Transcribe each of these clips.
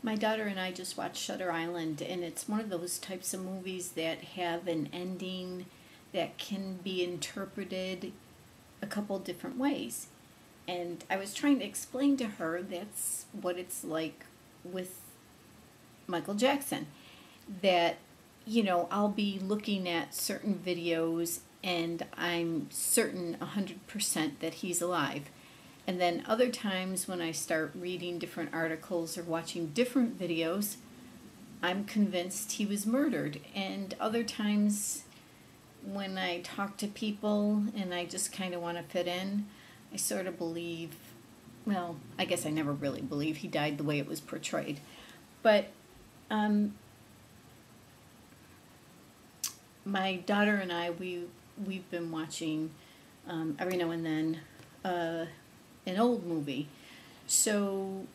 My daughter and I just watched Shutter Island, and it's one of those types of movies that have an ending that can be interpreted a couple different ways. And I was trying to explain to her that's what it's like with Michael Jackson. That, I'll be looking at certain videos and I'm certain 100% that he's alive. And then other times when I start reading different articles or watching different videos, I'm convinced he was murdered. And other times when I talk to people and I just kind of want to fit in, I sort of believe, well, I guess I never really believe he died the way it was portrayed. But my daughter and I, we've been watching every now and then an old movie. So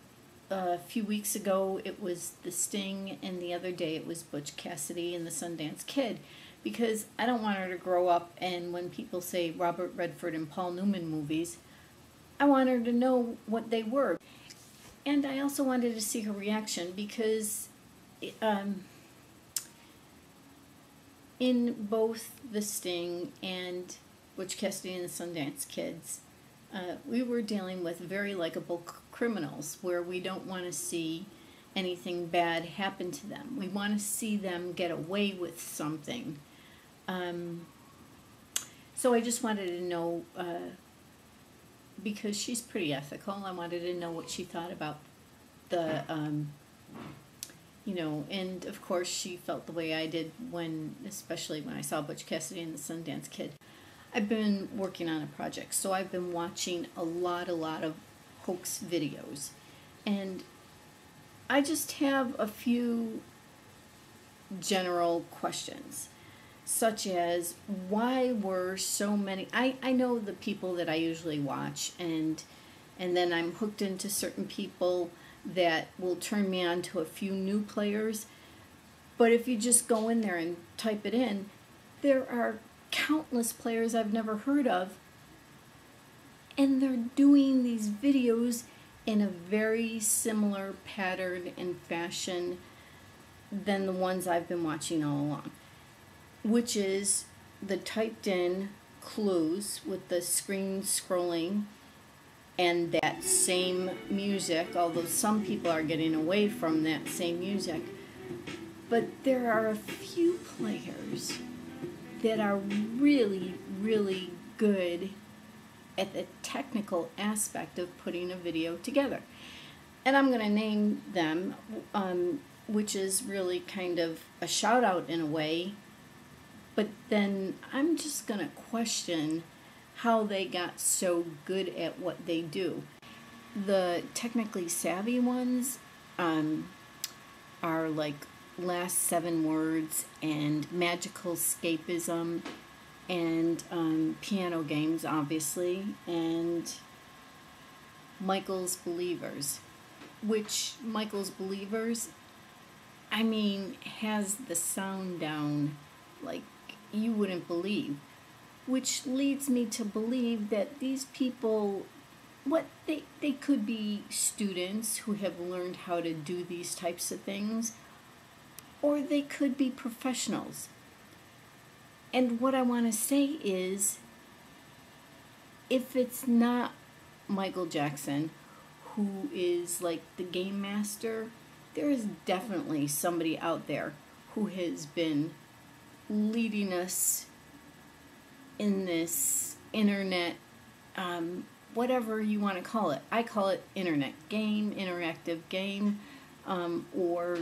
a few weeks ago it was The Sting, and the other day it was Butch, Cassidy, and the Sundance Kid, because I don't want her to grow up and when people say Robert Redford and Paul Newman movies, I want her to know what they were. And I also wanted to see her reaction because in both The Sting and Butch Cassidy and the Sundance Kids, we were dealing with very likable criminals where we don't want to see anything bad happen to them. We want to see them get away with something. So I just wanted to know, because she's pretty ethical, I wanted to know what she thought about the, and of course she felt the way I did especially when I saw Butch Cassidy and the Sundance Kid. I've been working on a project, so I've been watching a lot of hoax videos. And I just have a few general questions, such as why were so many... I know the people that I usually watch, and then I'm hooked into certain people that will turn me on to a few new players. But if you just go in there and type it in, there are countless players I've never heard of, and they're doing these videos in a very similar pattern and fashion than the ones I've been watching all along, which is the typed in clues with the screen scrolling and that same music, although some people are getting away from that same music. But there are a few players that are really, really good at the technical aspect of putting a video together. And I'm going to name them, which is really kind of a shout out in a way, but then I'm just going to question how they got so good at what they do. The technically savvy ones are like Last 7 Words and Magical Escapism and piano games, obviously, and Michael's Believers, which Michael's Believers, I mean, has the sound down like you wouldn't believe, which leads me to believe that these people, they could be students who have learned how to do these types of things, or they could be professionals. And what I want to say is, if it's not Michael Jackson, who is like the game master, there is definitely somebody out there who has been leading us in this internet, whatever you want to call it. I call it internet game, interactive game, or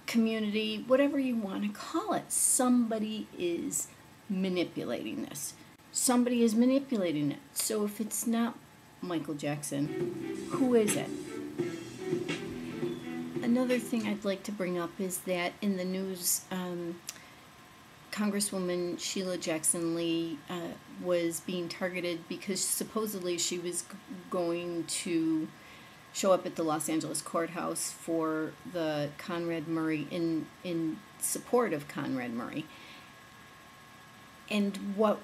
community, whatever you want to call it. Somebody is manipulating this. Somebody is manipulating it. So if it's not Michael Jackson, who is it? Another thing I'd like to bring up is that in the news, Congresswoman Sheila Jackson Lee was being targeted because supposedly she was going to show up at the Los Angeles courthouse for the Conrad Murray, in support of Conrad Murray. And what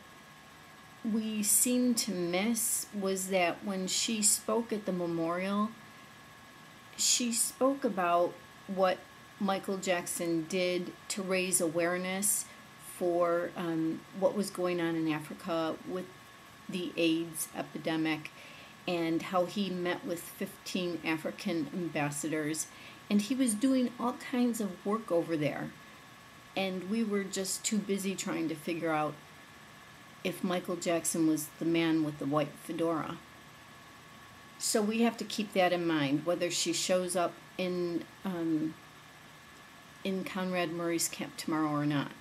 we seemed to miss was that when she spoke at the memorial, she spoke about what Michael Jackson did to raise awareness for what was going on in Africa with the AIDS epidemic, and how he met with 15 African ambassadors, and he was doing all kinds of work over there, and we were just too busy trying to figure out if Michael Jackson was the man with the white fedora. So we have to keep that in mind, whether she shows up in Conrad Murray's camp tomorrow or not.